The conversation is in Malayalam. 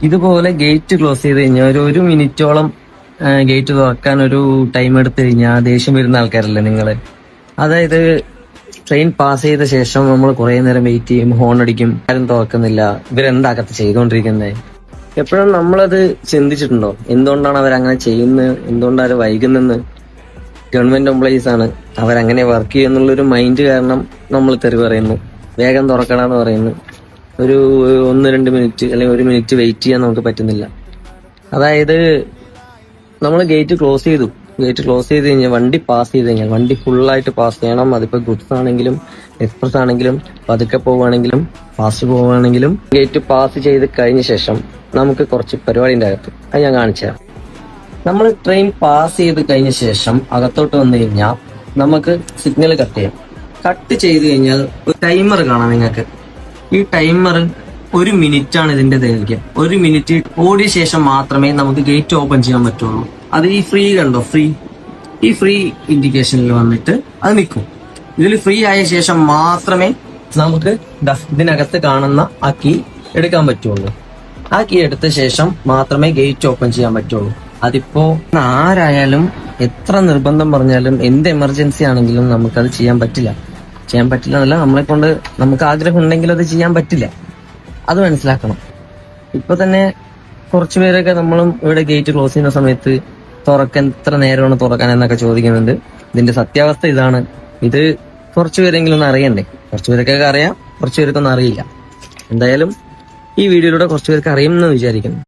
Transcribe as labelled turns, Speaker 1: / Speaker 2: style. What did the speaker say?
Speaker 1: ഇതുപോലെ ഗേറ്റ് ക്ലോസ് ചെയ്ത് കഴിഞ്ഞാൽ ഒരു മിനിറ്റോളം ഗേറ്റ് തുറക്കാൻ ഒരു ടൈം എടുത്തു കഴിഞ്ഞാൽ ദേഷ്യം വരുന്ന ആൾക്കാരല്ലേ നിങ്ങള്? അതായത് ട്രെയിൻ പാസ് ചെയ്ത ശേഷം നമ്മൾ കുറെ നേരം വെയിറ്റ് ചെയ്യും, ഹോൺ അടിക്കും, ആരും തുറക്കുന്നില്ല, ഇവരെന്താകത്ത് ചെയ്തുകൊണ്ടിരിക്കുന്നത്? എപ്പോഴും നമ്മളത് ചിന്തിച്ചിട്ടുണ്ടോ? എന്തുകൊണ്ടാണ് അവരങ്ങനെ ചെയ്യുന്നത്, എന്തുകൊണ്ടാണ് അവർ വൈകുന്നെന്ന്? ഗവൺമെന്റ് എംപ്ലോയീസ് ആണ്, അവരങ്ങനെ വർക്ക് ചെയ്യുന്നുള്ളൊരു മൈൻഡ് കാരണം നമ്മൾ തെറി പറയുന്നു, വേഗം തുറക്കണമെന്ന് പറയുന്നു. ഒരു 1-2 മിനിറ്റ് അല്ലെങ്കിൽ 1 മിനിറ്റ് വെയിറ്റ് ചെയ്യാൻ നമുക്ക് പറ്റുന്നില്ല. അതായത് നമ്മൾ ഗേറ്റ് ക്ലോസ് ചെയ്തു, ഗേറ്റ് ക്ലോസ് ചെയ്ത് കഴിഞ്ഞാൽ വണ്ടി പാസ് ചെയ്ത് കഴിഞ്ഞാൽ വണ്ടി ഫുള്ളായിട്ട് പാസ് ചെയ്യണം. അതിപ്പോ ഗുഡ്സ് ആണെങ്കിലും എക്സ്പ്രസ് ആണെങ്കിലും പതുക്കെ പോവുകയാണെങ്കിലും ഫാസ്റ്റ് പോവുകയാണെങ്കിലും ഗേറ്റ് പാസ് ചെയ്ത് കഴിഞ്ഞ ശേഷം നമുക്ക് കുറച്ച് പരിപാടിൻ്റെ അകത്ത് അത് ഞാൻ കാണിച്ചു തരാം. നമ്മൾ ട്രെയിൻ പാസ് ചെയ്ത് കഴിഞ്ഞ ശേഷം അകത്തോട്ട് വന്നു കഴിഞ്ഞാൽ നമുക്ക് സിഗ്നൽ കട്ട് ചെയ്യാം. കട്ട് ചെയ്ത് കഴിഞ്ഞാൽ ഒരു ടൈമർ കാണാം നിങ്ങൾക്ക്. ഈ ടൈമർ 1 മിനിറ്റ് ആണ് ഇതിന്റെ ദൈർഘ്യം. 1 മിനിറ്റ് ഓടിയ ശേഷം മാത്രമേ നമുക്ക് ഗേറ്റ് ഓപ്പൺ ചെയ്യാൻ പറ്റുള്ളൂ. അത് ഈ ഫ്രീ കണ്ടോ, ഈ ഫ്രീ ഇൻഡിക്കേഷനിൽ വന്നിട്ട് അത് നിൽക്കും. ഇതിൽ ഫ്രീ ആയ ശേഷം മാത്രമേ നമുക്ക് ഇതിനകത്ത് കാണുന്ന ആ കീ എടുക്കാൻ പറ്റുള്ളൂ. ആ കീ എടുത്ത ശേഷം മാത്രമേ ഗേറ്റ് ഓപ്പൺ ചെയ്യാൻ പറ്റുള്ളൂ. അതിപ്പോ ആരായാലും എത്ര നിർബന്ധം പറഞ്ഞാലും എന്ത് എമർജൻസി ആണെങ്കിലും നമുക്കത് ചെയ്യാൻ പറ്റില്ല എന്നല്ല, നമ്മളെ കൊണ്ട് നമുക്ക് ആഗ്രഹം ഉണ്ടെങ്കിലും അത് ചെയ്യാൻ പറ്റില്ല. അത് മനസ്സിലാക്കണം. ഇപ്പൊ തന്നെ കുറച്ചു പേരൊക്കെ നമ്മളും ഇവിടെ ഗേറ്റ് ക്ലോസ് ചെയ്യുന്ന സമയത്ത് തുറക്കാൻ എത്ര നേരമാണ് തുറക്കാൻ എന്നൊക്കെ ചോദിക്കുന്നുണ്ട്. ഇതിന്റെ സത്യാവസ്ഥ ഇതാണ്. ഇത് കുറച്ചുപേരെങ്കിലും ഒന്ന് അറിയണ്ടേ? കുറച്ചുപേരൊക്കെ അറിയാം, കുറച്ചുപേർക്കൊന്നും അറിയില്ല. എന്തായാലും ഈ വീഡിയോയിലൂടെ കുറച്ചുപേർക്ക് അറിയുമെന്ന് വിചാരിക്കുന്നു.